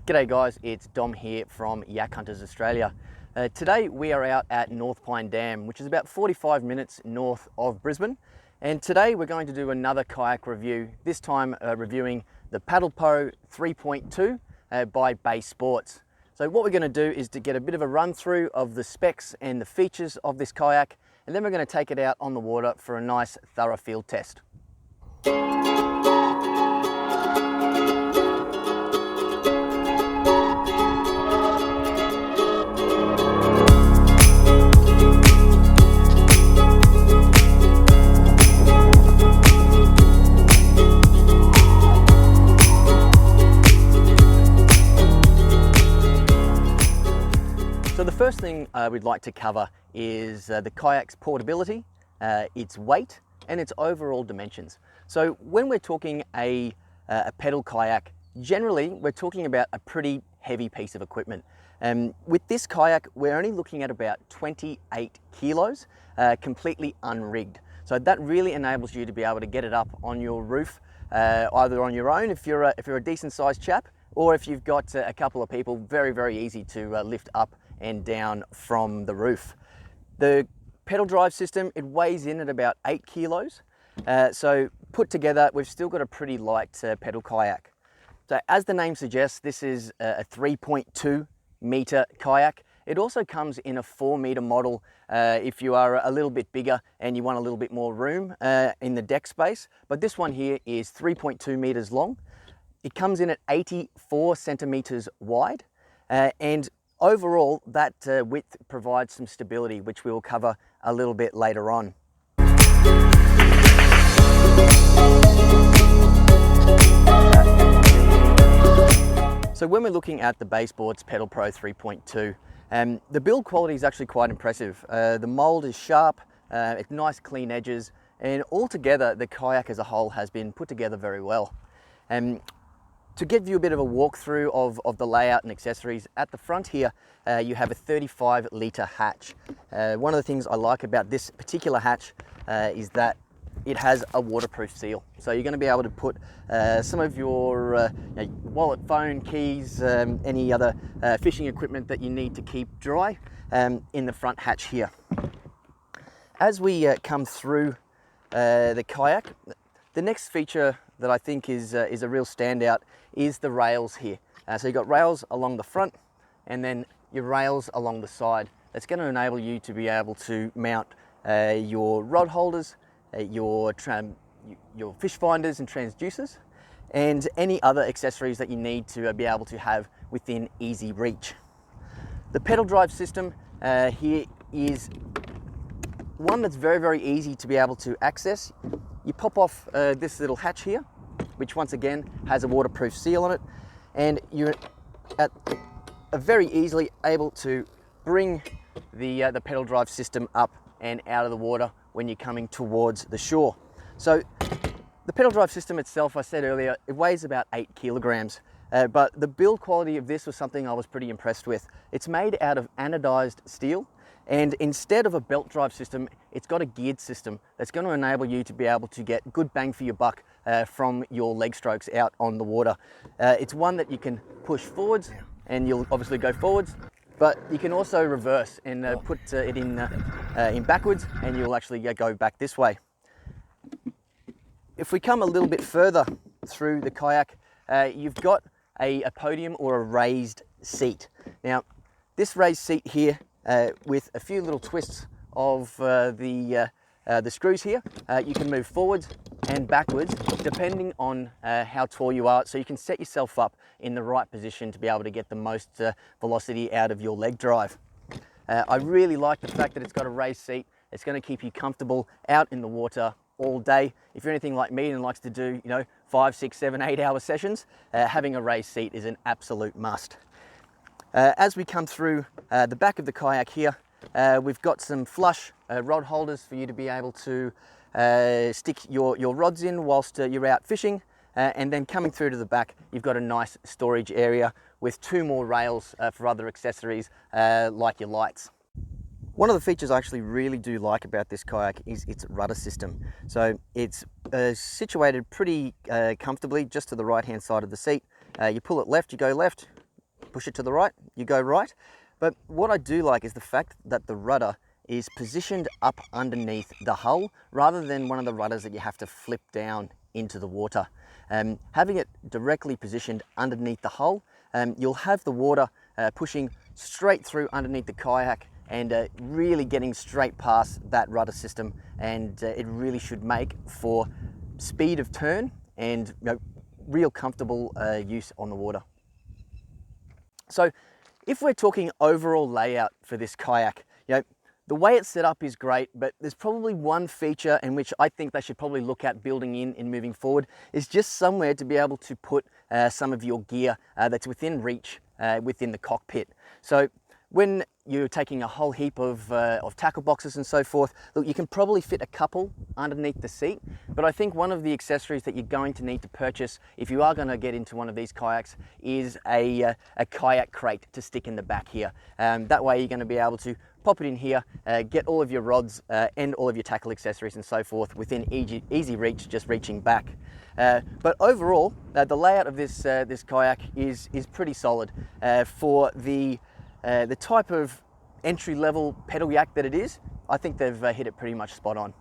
G'day guys, it's Dom here from Yak Hunters Australia. Today we are out at North Pine Dam, which is about 45 minutes north of Brisbane. And today we're going to do another kayak review, this time reviewing the Pedal Pro 3.2 by BaySports. So what we're going to do is to get a bit of a run through of the specs and the features of this kayak, and then we're going to take it out on the water for a nice thorough field test. So the first thing we'd like to cover is the kayak's portability, its weight, and its overall dimensions. So when we're talking a pedal kayak, generally we're talking about a pretty heavy piece of equipment. With this kayak, we're only looking at about 28 kilos, completely unrigged. So that really enables you to be able to get it up on your roof, either on your own if you're a decent sized chap, or if you've got a couple of people, very easy to lift up and down from the roof. The pedal drive system, it weighs in at about 8 kilos. So put together, we've still got a pretty light pedal kayak. So as the name suggests, this is a 3.2 meter kayak. It also comes in a 4 meter model if you are a little bit bigger and you want a little bit more room in the deck space. But this one here is 3.2 meters long. It comes in at 84 centimeters wide, and overall, that width provides some stability, which we will cover a little bit later on. So when we're looking at the BaySports Pedal Pro 3.2, the build quality is actually quite impressive. The mold is sharp, it's nice clean edges, and altogether the kayak as a whole has been put together very well. To give you a bit of a walkthrough of the layout and accessories, at the front here you have a 35 litre hatch. One of the things I like about this particular hatch is that it has a waterproof seal. So you're going to be able to put some of your wallet, phone, keys, any other fishing equipment that you need to keep dry in the front hatch here. As we come through the kayak, the next feature that I think is a real standout is the rails here. So you've got rails along the front and then your rails along the side. That's going to enable you to be able to mount your rod holders, your fish finders and transducers, and any other accessories that you need to be able to have within easy reach. The pedal drive system here is one that's very easy to be able to access. You pop off this little hatch here, which once again has a waterproof seal on it, and you're very easily able to bring the pedal drive system up and out of the water when you're coming towards the shore. So the pedal drive system itself, I said earlier, it weighs about 8 kilograms, but the build quality of this was something I was pretty impressed with. It's made out of anodized steel, and instead of a belt drive system, it's got a geared system that's going to enable you to be able to get good bang for your buck from your leg strokes out on the water. It's one that you can push forwards and you'll obviously go forwards, but you can also reverse and put it in backwards and you'll actually go back this way. If we come a little bit further through the kayak, you've got a podium or a raised seat. Now, this raised seat here, with a few little twists of the screws here, you can move forwards and backwards depending on how tall you are, so you can set yourself up in the right position to be able to get the most velocity out of your leg drive. I really like the fact that it's got a raised seat. It's going to keep you comfortable out in the water all day. If you're anything like me and likes to do 5, 6, 7, 8 hour sessions, having a raised seat is an absolute must. As we come through the back of the kayak here, we've got some flush rod holders for you to be able to stick your rods in whilst you're out fishing, and then coming through to the back you've got a nice storage area with 2 more rails for other accessories like your lights. One of the features I actually really do like about this kayak is its rudder system. So it's situated pretty comfortably just to the right hand side of the seat. You pull it left, you go left, push it to the right, you go right. But what I do like is the fact that the rudder is positioned up underneath the hull rather than one of the rudders that you have to flip down into the water. Having it directly positioned underneath the hull, you'll have the water pushing straight through underneath the kayak and really getting straight past that rudder system, and it really should make for speed of turn and real comfortable use on the water. So if we're talking overall layout for this kayak, the way it's set up is great, but there's probably one feature in which I think they should probably look at building in moving forward, is just somewhere to be able to put some of your gear that's within reach within the cockpit. So when you're taking a whole heap of tackle boxes and so forth, look, you can probably fit a couple underneath the seat, but I think one of the accessories that you're going to need to purchase if you are going to get into one of these kayaks is a kayak crate to stick in the back here. That way you're going to be able to pop it in here, get all of your rods and all of your tackle accessories and so forth within easy reach, just reaching back. But overall, the layout of this kayak is pretty solid for the type of entry-level pedal yak that it is. I think they've hit it pretty much spot on.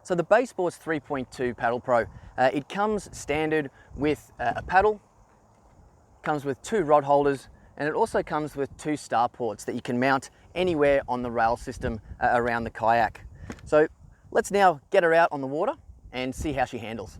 So the BaySports 3.2 Pedal Pro, it comes standard with a paddle, comes with 2 rod holders, and it also comes with 2 star ports that you can mount anywhere on the rail system around the kayak. So let's now get her out on the water and see how she handles.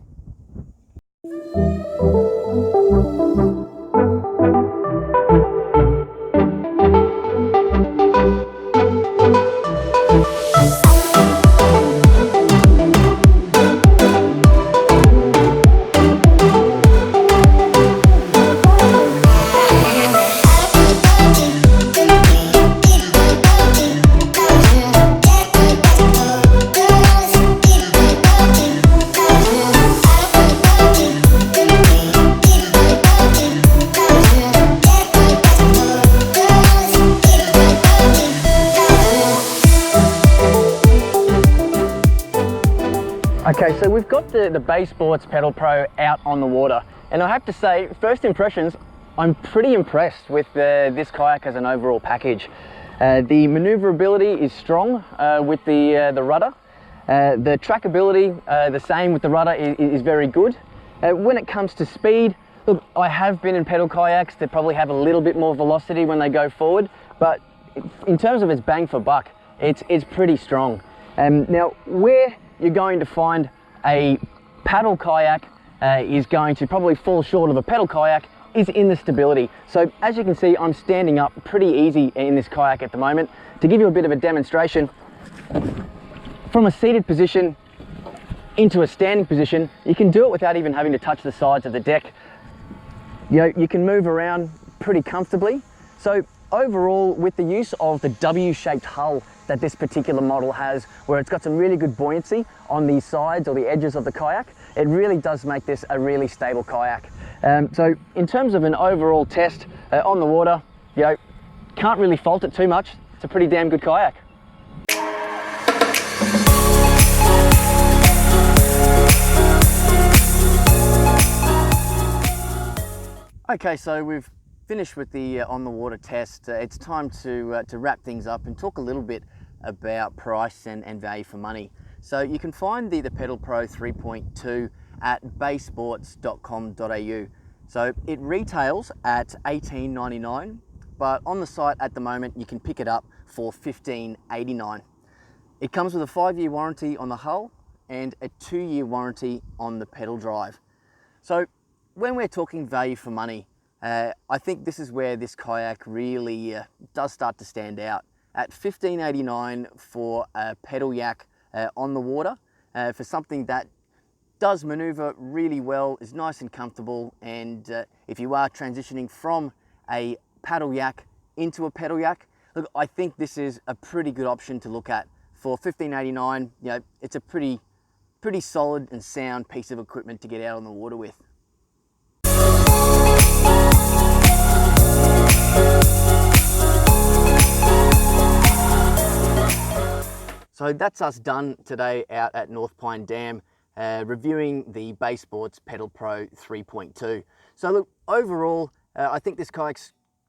Okay, so we've got the BaySports Pedal Pro out on the water, and I have to say, first impressions, I'm pretty impressed with this kayak as an overall package. The maneuverability is strong with the rudder. The trackability, the same with the rudder, is very good. When it comes to speed, look, I have been in pedal kayaks that probably have a little bit more velocity when they go forward, but in terms of its bang for buck, it's pretty strong. Now, where you're going to find a paddle kayak is going to probably fall short of a pedal kayak is in the stability. So as you can see, I'm standing up pretty easy in this kayak at the moment. To give you a bit of a demonstration, from a seated position into a standing position, you can do it without even having to touch the sides of the deck. You can move around pretty comfortably. So overall, with the use of the W-shaped hull that this particular model has, where it's got some really good buoyancy on the sides or the edges of the kayak, it really does make this a really stable kayak. So in terms of an overall test on the water, can't really fault it too much. It's a pretty damn good kayak. Okay, so we've finished with the on the water test. It's time to wrap things up and talk a little bit about price and value for money. So you can find the Pedal Pro 3.2 at baysports.com.au. So it retails at $18.99, but on the site at the moment you can pick it up for $15.89. It comes with a 5-year warranty on the hull and a 2-year warranty on the pedal drive. So when we're talking value for money, I think this is where this kayak really does start to stand out. At $15.89 for a pedal yak on the water, for something that does maneuver really well, is nice and comfortable, and if you are transitioning from a paddle yak into a pedal yak, look, I think this is a pretty good option to look at. For $15.89, it's a pretty solid and sound piece of equipment to get out on the water with. So So that's us done today out at North Pine Dam, reviewing the BaySports Pedal Pro 3.2. So look, overall, I think this kayak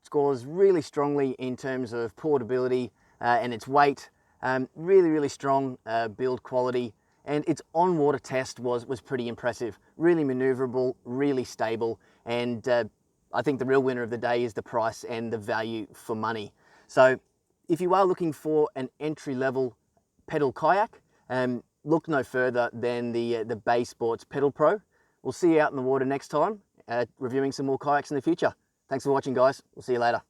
scores really strongly in terms of portability and its weight. Really strong build quality, and its on-water test was pretty impressive. Really maneuverable, really stable, and I think the real winner of the day is the price and the value for money. So if you are looking for an entry-level pedal kayak, look no further than the BaySports Pedal Pro. We'll see you out in the water next time, reviewing some more kayaks in the future. Thanks for watching, guys. We'll see you later.